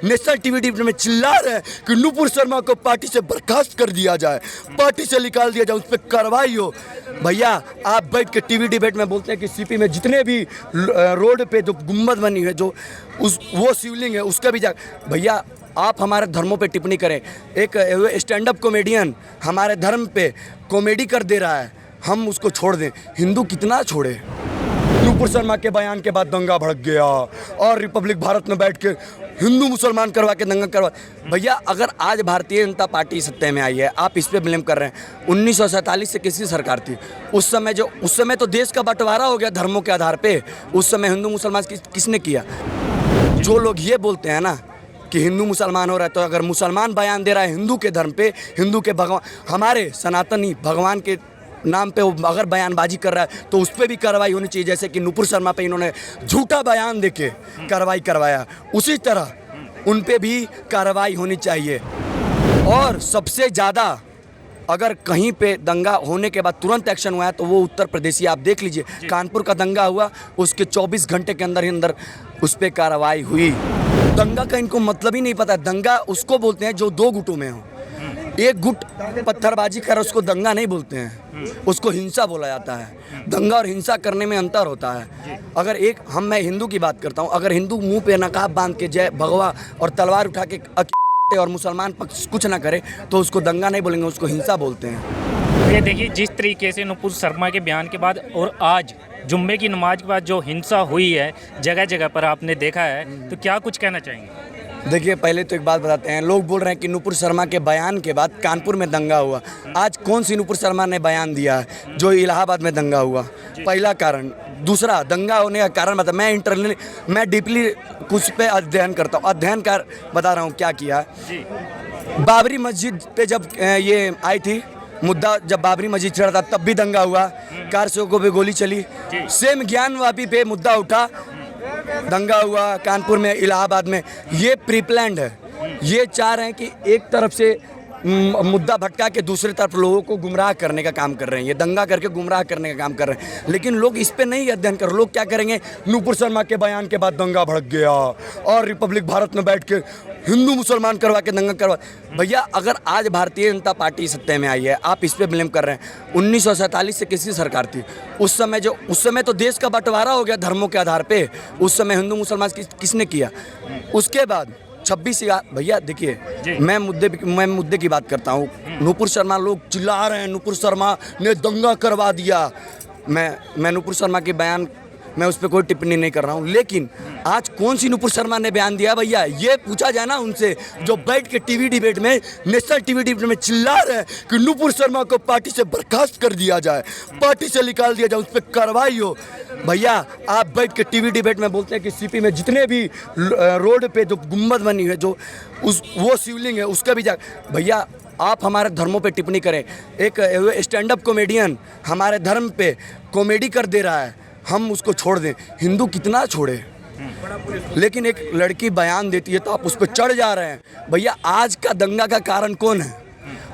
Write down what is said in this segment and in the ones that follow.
National TV debate में चिल्ला रहे हैं कि नुपुर शर्मा को पार्टी से बर्खास्त कर दिया जाए, पार्टी से निकाल दिया जाए, उस पर कार्रवाई हो। भैया आप बैठ के टीवी डिबेट में बोलते हैं कि सीपी में जितने भी रोड पे जो गुम्बद बनी है, जो वो शिवलिंग है, उसका भी भैया आप हमारे धर्मों पे टिप्पणी करें। एक स्टैंड अप कॉमेडियन हमारे धर्म पे कॉमेडी कर दे रहा है, हम उसको छोड़ दें? हिंदू कितना छोड़े? नुपुर शर्मा के बयान के बाद दंगा भड़क गया और रिपब्लिक भारत में बैठ के हिंदू मुसलमान करवा के दंगा करवा। भैया अगर आज भारतीय जनता पार्टी सत्ता में आई है, आप इस पे ब्लेम कर रहे हैं। 1947 से किसकी सरकार थी? उस समय तो देश का बंटवारा हो गया धर्मों के आधार पे। उस समय हिंदू मुसलमान किसने किया? जो लोग ये बोलते हैं ना कि हिंदू मुसलमान हो रहा है, तो अगर मुसलमान बयान दे रहा है हिंदू के धर्म पे, हिंदू के भगवान, हमारे सनातनी भगवान के नाम पे वो अगर बयानबाजी कर रहा है तो उस पर भी कार्रवाई होनी चाहिए। जैसे कि नुपुर शर्मा पे इन्होंने झूठा बयान देके कार्रवाई करवाया, उसी तरह उन पे भी कार्रवाई होनी चाहिए। और सबसे ज़्यादा अगर कहीं पे दंगा होने के बाद तुरंत एक्शन हुआ है तो वो उत्तर प्रदेश ही आप देख लीजिए। कानपुर का दंगा हुआ, उसके 24 घंटे के अंदर ही अंदर उस पर कार्रवाई हुई। दंगा का इनको मतलब ही नहीं पता। दंगा उसको बोलते हैं जो दो गुटों में हो। एक गुट पत्थरबाजी कर उसको दंगा नहीं बोलते हैं, उसको हिंसा बोला जाता है। दंगा और हिंसा करने में अंतर होता है। अगर मैं हिंदू की बात करता हूँ, अगर हिंदू मुंह पे नकाब बांध के जय भगवा और तलवार उठा के और मुसलमान पक्ष कुछ ना करे तो उसको दंगा नहीं बोलेंगे, उसको हिंसा बोलते हैं। ये देखिए जिस तरीके से नुपुर शर्मा के बयान के बाद और आज जुम्मे की नमाज के बाद जो हिंसा हुई है जगह जगह पर आपने देखा है, तो क्या कुछ कहना चाहेंगे? देखिए पहले तो एक बात बताते हैं, लोग बोल रहे हैं कि नुपुर शर्मा के बयान के बाद कानपुर में दंगा हुआ। आज कौन सी नुपुर शर्मा ने बयान दिया है जो इलाहाबाद में दंगा हुआ? पहला कारण। दूसरा, दंगा होने का कारण बता। मैं डीपली कुछ पे अध्ययन करता हूँ, अध्ययन कर बता रहा हूँ क्या किया। बाबरी मस्जिद पे जब ये आई थी मुद्दा, जब बाबरी मस्जिद चढ़ा था तब भी दंगा हुआ, कार सेवकों पे गोली चली। सेम ज्ञानवापी पे मुद्दा उठा, दंगा हुआ कानपुर में, इलाहाबाद में। ये प्री प्लान्ड है। ये चाह रहे हैं कि एक तरफ से मुद्दा भटका के दूसरी तरफ लोगों को गुमराह करने का काम कर रहे हैं। ये दंगा करके गुमराह करने का काम कर रहे हैं, लेकिन लोग इस पे नहीं अध्ययन कर। लोग क्या करेंगे? नुपुर शर्मा के बयान के बाद दंगा भड़क गया और रिपब्लिक भारत में बैठ के हिंदू मुसलमान करवा के दंगा करवा। भैया अगर आज भारतीय जनता पार्टी सत्ता में आई है, आप इस पे ब्लेम कर रहे हैं। 1947 से किसकी सरकार थी? उस समय तो देश का बंटवारा हो गया धर्मों के आधार पे। उस समय हिंदू मुसलमान किसने किया? उसके बाद 26 भैया देखिए मैं मुद्दे की बात करता हूँ। नुपुर शर्मा, लोग चिल्ला रहे हैं नुपुर शर्मा ने दंगा करवा दिया। मैं नुपुर शर्मा के बयान, मैं उस पर कोई टिप्पणी नहीं कर रहा हूँ, लेकिन आज कौन सी नुपुर शर्मा ने बयान दिया भैया? ये पूछा जाए ना उनसे, जो बैठ के टीवी डिबेट में, नेशनल टीवी डिबेट में चिल्ला रहे हैं कि नुपुर शर्मा को पार्टी से बर्खास्त कर दिया जाए, पार्टी से निकाल दिया जाए, उस पर कार्रवाई हो। भैया आप बैठ के टीवी डिबेट में बोलते हैं कि सीपी में जितने भी रोड पे जो गुम्बद बनी है, जो वो शिवलिंग है, उसका भी भैया आप हमारे धर्मों पे टिप्पणी करें। एक स्टैंड अप कॉमेडियन हमारे धर्म पे कॉमेडी कर दे रहा है, हम उसको छोड़ दें? हिंदू कितना छोड़े? लेकिन एक लड़की बयान देती है तो आप उस पर चढ़ जा रहे हैं। भैया आज का दंगा का कारण कौन है?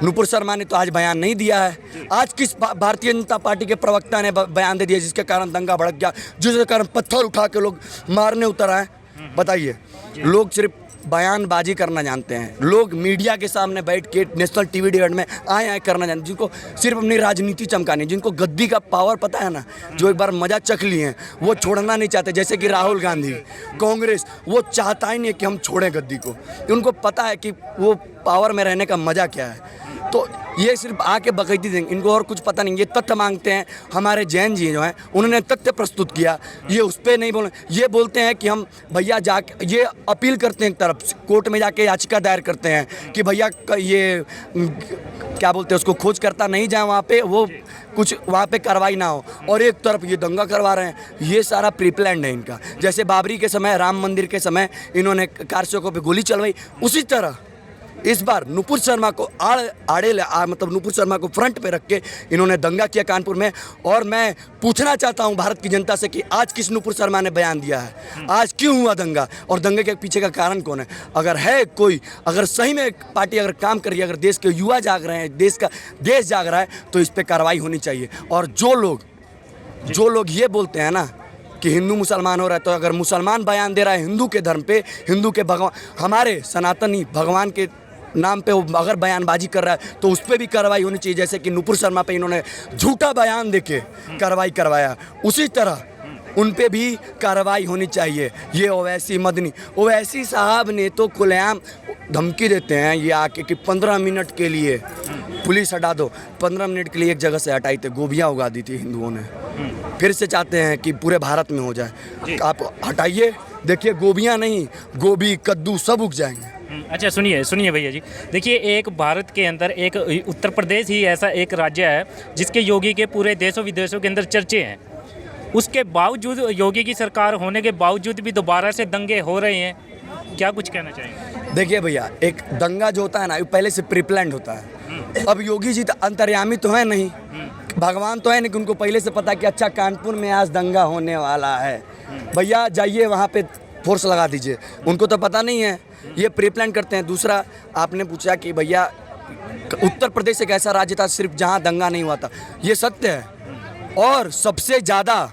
नुपुर शर्मा ने तो आज बयान नहीं दिया है। आज किस भारतीय जनता पार्टी के प्रवक्ता ने बयान दे दिया जिसके कारण दंगा भड़क गया, जिसके कारण पत्थर उठा के लोग मारने उतर आए? बताइए। लोग सिर्फ बयानबाजी करना जानते हैं। लोग मीडिया के सामने बैठ के नेशनल टीवी डिबेट में आए करना जानते हैं, जिनको सिर्फ अपनी राजनीति चमकानी, जिनको गद्दी का पावर पता है ना, जो एक बार मजा चख लिए हैं वो छोड़ना नहीं चाहते। जैसे कि राहुल गांधी, कांग्रेस, वो चाहता ही नहीं कि हम छोड़ें गद्दी को। उनको पता है कि वो पावर में रहने का मजा क्या है। तो ये सिर्फ आके बकैती देंगे, इनको और कुछ पता नहीं। ये तथ्य मांगते हैं। हमारे जैन जी जो हैं उन्होंने तथ्य प्रस्तुत किया, ये उस पर नहीं बोले। ये बोलते हैं कि हम भैया जाके ये अपील करते हैं, एक तरफ कोर्ट में जाके याचिका दायर करते हैं कि भैया ये क्या बोलते हैं उसको, खोज करता नहीं जाए वहाँ पे, वो कुछ वहाँ पे कार्रवाई ना हो, और एक तरफ ये दंगा करवा रहे हैं। ये सारा प्री प्लान्ड है इनका। जैसे बाबरी के समय, राम मंदिर के समय इन्होंने कार सेवकों पे गोली चलवाई, उसी तरह इस बार नुपुर शर्मा को मतलब नुपुर शर्मा को फ्रंट पे रख के इन्होंने दंगा किया कानपुर में। और मैं पूछना चाहता हूं भारत की जनता से कि आज किस नुपुर शर्मा ने बयान दिया है? आज क्यों हुआ दंगा, और दंगे के पीछे का कारण कौन है? अगर है कोई, अगर सही में पार्टी अगर काम कर रही है, अगर देश के युवा जाग रहे हैं, देश जाग रहा है, तो इस पर कार्रवाई होनी चाहिए। और जो लोग ये बोलते हैं ना कि हिंदू मुसलमान हो रहा है, तो अगर मुसलमान बयान दे रहा है हिंदू के धर्म पे, हिंदू के भगवान, हमारे सनातनी भगवान के नाम पे वो अगर बयानबाजी कर रहा है तो उस पर भी कार्रवाई होनी चाहिए। जैसे कि नुपुर शर्मा पे इन्होंने झूठा बयान देके कार्रवाई करवाया, उसी तरह उन पे भी कार्रवाई होनी चाहिए। ये ओवैसी मदनी, ओवैसी साहब ने तो खुलेआम धमकी देते हैं ये आके कि 15 मिनट के लिए पुलिस हटा दो। 15 मिनट के लिए एक जगह से हटाई थी, गोभियाँ उगा दी थी हिंदुओं ने, फिर से चाहते हैं कि पूरे भारत में हो जाए। आप हटाइए, देखिए गोभियाँ नहीं, गोभी कद्दू सब उग जाएंगे। अच्छा सुनिए भैया जी, देखिए एक भारत के अंदर एक उत्तर प्रदेश ही ऐसा एक राज्य है जिसके योगी के पूरे देशों विदेशों के अंदर चर्चे हैं। उसके बावजूद, योगी की सरकार होने के बावजूद भी दोबारा से दंगे हो रहे हैं, क्या कुछ कहना चाहेंगे? देखिए भैया, एक दंगा जो होता है ना, वो पहले से प्रीप्लान्ड होता है। अब योगी जी तो अंतर्यामी तो है नहीं, भगवान तो है नहीं कि उनको पहले से पता कि अच्छा कानपुर में आज दंगा होने वाला है, भैया जाइए वहाँ पे फोर्स लगा दीजिए। उनको तो पता नहीं है, ये प्रीप्लान करते हैं। दूसरा, आपने पूछा कि भैया उत्तर प्रदेश एक ऐसा राज्य था सिर्फ जहाँ दंगा नहीं हुआ था, ये सत्य है। और सबसे ज़्यादा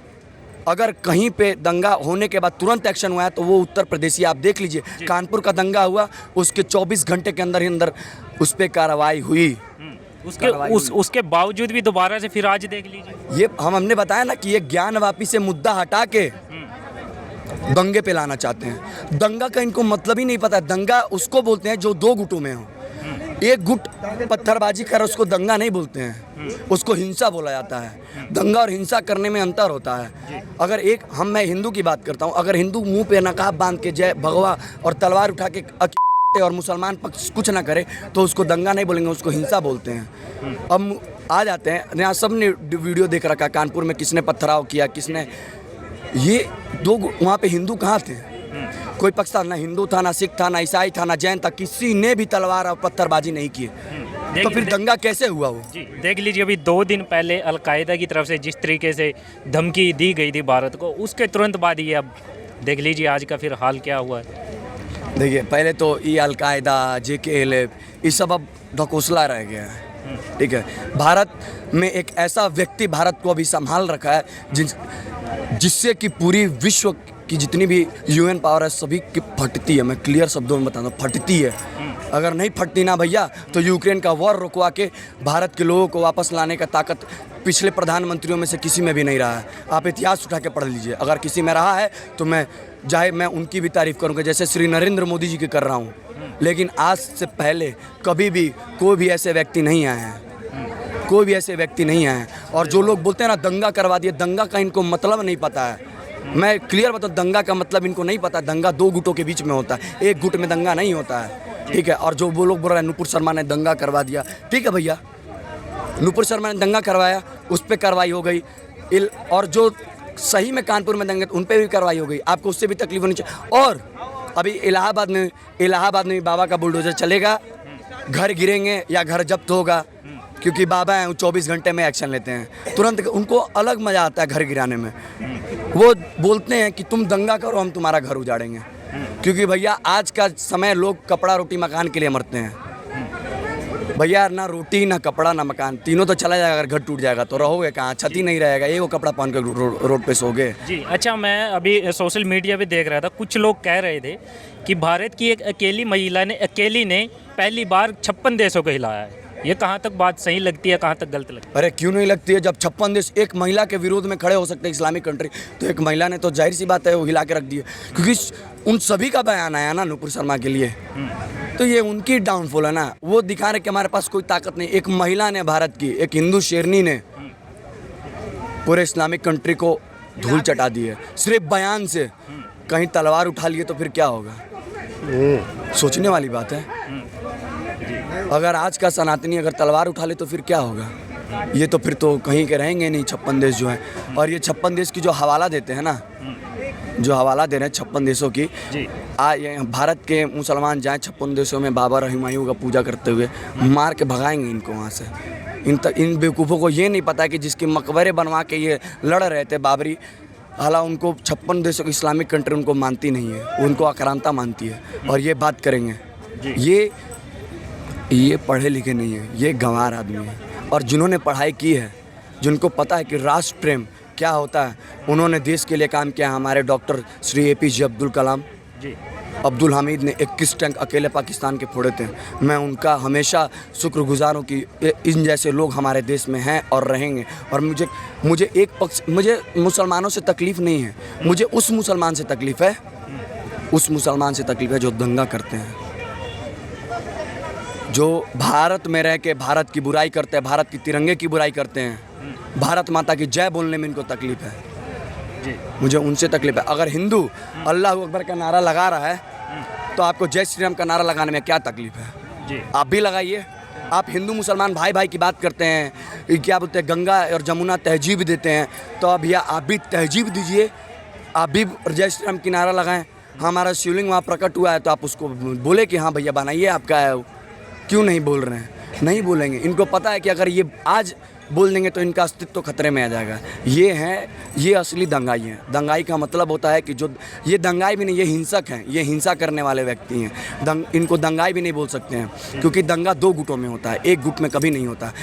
अगर कहीं पे दंगा होने के बाद तुरंत एक्शन हुआ है तो वो उत्तर प्रदेश ही। आप देख लीजिए, कानपुर का दंगा हुआ, उसके 24 घंटे के अंदर ही अंदर उस पर कार्रवाई हुई। उसके बावजूद भी दोबारा से फिर आज देख लीजिए, ये हमने बताया ना कि ये ज्ञान वापी से मुद्दा हटा के दंगे पे लाना चाहते हैं। दंगा का इनको मतलब ही नहीं पता। दंगा उसको बोलते हैं जो दो गुटों में हो। एक गुट पत्थरबाजी कर उसको दंगा नहीं बोलते हैं, उसको हिंसा बोला जाता है। दंगा और हिंसा करने में अंतर होता है। अगर मैं हिंदू की बात करता हूँ, अगर हिंदू मुंह पे नकाब बांध के जय भगवा और तलवार उठा के और मुसलमान पक्ष कुछ ना करे तो उसको दंगा नहीं बोलेंगे, उसको हिंसा बोलते हैं। अब आ जाते हैं, यहाँ सब ने वीडियो देख रखा, कानपुर में किसने पथराव किया, किसने, ये दो वहाँ पे हिंदू कहाँ थे? कोई पक्ष था ना, हिंदू था ना, सिख था ना, ईसाई था ना, जैन था, किसी ने भी तलवार और पत्थरबाजी नहीं की। तो फिर दंगा कैसे हुआ वो? जी देख लीजिए, अभी 2 दिन पहले अलकायदा की तरफ से जिस तरीके से धमकी दी गई थी भारत को, उसके तुरंत बाद ये अब देख लीजिए आज का फिर हाल क्या हुआ है। देखिए, पहले तो ये अलकायदा, JKLF, ये सब अब ढकोसला रह गया है। ठीक है, भारत में एक ऐसा व्यक्ति भारत को अभी संभाल रखा है जिससे कि पूरी विश्व की जितनी भी UN पावर है सभी की फटती है। मैं क्लियर शब्दों में बताता हूँ, फटती है। अगर नहीं फटती ना भैया तो यूक्रेन का वॉर रुकवा के भारत के लोगों को वापस लाने का ताकत पिछले प्रधानमंत्रियों में से किसी में भी नहीं रहा है। आप इतिहास उठा के पढ़ लीजिए, अगर किसी में रहा है तो मैं उनकी भी तारीफ़ करूँगा, जैसे श्री नरेंद्र मोदी जी की कर रहा हूँ। लेकिन आज से पहले कभी भी कोई भी ऐसे व्यक्ति नहीं आए हैं, कोई भी ऐसे व्यक्ति नहीं आए हैं। और जो लोग बोलते हैं ना दंगा करवा दिए, दंगा का इनको मतलब नहीं पता है। मैं क्लियर बताऊँ, दंगा का मतलब इनको नहीं पता। दंगा दो गुटों के बीच में होता है, एक गुट में दंगा नहीं होता है। ठीक है, और जो वो लोग बोल रहे हैं नुपुर शर्मा ने दंगा करवा दिया, ठीक है भैया, नुपुर शर्मा ने दंगा करवाया, उस पर कार्रवाई हो गई। और जो सही में कानपुर में दंगे उन पर भी कार्रवाई हो गई, आपको उससे भी तकलीफ होनी चाहिए। और अभी इलाहाबाद में भी बाबा का बुलडोजर चलेगा, घर गिरेंगे या घर जब्त होगा, क्योंकि बाबा हैं, वो 24 घंटे में एक्शन लेते हैं तुरंत। उनको अलग मज़ा आता है घर गिराने में। वो बोलते हैं कि तुम दंगा करो, हम तुम्हारा घर उजाड़ेंगे। क्योंकि भैया आज का समय लोग कपड़ा रोटी मकान के लिए मरते हैं। भैया ना रोटी ना कपड़ा ना मकान, तीनों तो चला जाएगा। अगर घर टूट जाएगा तो रहोगे कहाँ? छत नहीं रहेगा, ये वो कपड़ा पहन कर रोड पे सोगे। जी अच्छा, मैं अभी सोशल मीडिया पे देख रहा था, कुछ लोग कह रहे थे कि भारत की एक अकेली महिला ने पहली बार 56 देशों को हिलाया है। ये कहाँ तक बात सही लगती है, कहाँ तक गलत लगती है? अरे क्यों नहीं लगती है? जब 56 देश एक महिला के विरोध में खड़े हो सकते हैं, इस्लामिक कंट्री, तो एक महिला ने तो जाहिर सी बात है वो हिला के रख दी है। क्योंकि उन सभी का बयान आया ना नुपुर शर्मा के लिए, तो ये उनकी डाउनफॉल है ना। वो दिखा रहे कि हमारे पास कोई ताकत नहीं। एक महिला ने, भारत की एक हिंदू शेरनी ने पूरे इस्लामिक कंट्री को धूल चटा दी है सिर्फ बयान से। कहीं तलवार उठा लिए तो फिर क्या होगा? सोचने वाली बात है। अगर आज का सनातनी अगर तलवार उठा ले तो फिर क्या होगा? ये तो फिर तो कहीं के रहेंगे नहीं 56 देश जो हैं। और ये 56 देश की जो हवाला देते हैं ना, जो हवाला दे रहे हैं 56 देशों की, भारत के मुसलमान जाएं 56 देशों में बाबर और हुमायूं का पूजा करते हुए, मार के भगाएंगे इनको वहाँ से। इन बेवकूफ़ों को ये नहीं पता है कि जिसके मकबरे बनवा के ये लड़ रहे थे बाबरी, हालांकि उनको 56 देशों की इस्लामिक कंट्री उनको मानती नहीं है, उनको आक्रांता मानती है। और ये बात करेंगे, ये पढ़े लिखे नहीं है, ये गंवार आदमी है। और जिन्होंने पढ़ाई की है, जिनको पता है कि राष्ट्र प्रेम क्या होता है, उन्होंने देश के लिए काम किया। हमारे डॉक्टर श्री APJ अब्दुल कलाम, जी अब्दुल हामिद ने 21 टैंक अकेले पाकिस्तान के फोड़े थे। मैं उनका हमेशा शुक्रगुजार हूँ कि इन जैसे लोग हमारे देश में हैं और रहेंगे। और मुझे एक पक्ष, मुझे मुसलमानों से तकलीफ़ नहीं है, मुझे उस मुसलमान से तकलीफ़ है, उस मुसलमान से तकलीफ़ है जो दंगा करते हैं, जो भारत में रह के भारत की बुराई करते हैं, भारत की तिरंगे की बुराई करते हैं, भारत माता की जय बोलने में इनको तकलीफ़ है। जी मुझे उनसे तकलीफ है। अगर हिंदू अल्लाह अकबर का नारा लगा रहा है तो आपको जय श्री राम का नारा लगाने में क्या तकलीफ है? जी आप भी लगाइए। आप हिंदू मुसलमान भाई भाई की बात करते हैं, ये क्या बोलते हैं, गंगा और जमुना तहजीब देते हैं, तो अब भैया आप भी तहजीब दीजिए, आप भी जय श्री राम की नारा लगाएं। हमारा शिवलिंग वहाँ प्रकट हुआ है तो आप उसको बोले कि हाँ भैया बनाइए, आपका है। क्यों नहीं बोल रहे हैं? नहीं बोलेंगे। इनको पता है कि अगर ये आज बोल देंगे तो इनका अस्तित्व तो खतरे में आ जाएगा। ये असली दंगाई हैं। दंगाई का मतलब होता है कि जो ये दंगाई भी नहीं, ये हिंसक हैं, ये हिंसा करने वाले व्यक्ति हैं। इनको दंगाई भी नहीं बोल सकते हैं, क्योंकि दंगा 2 गुटों में होता है, एक गुट में कभी नहीं होता।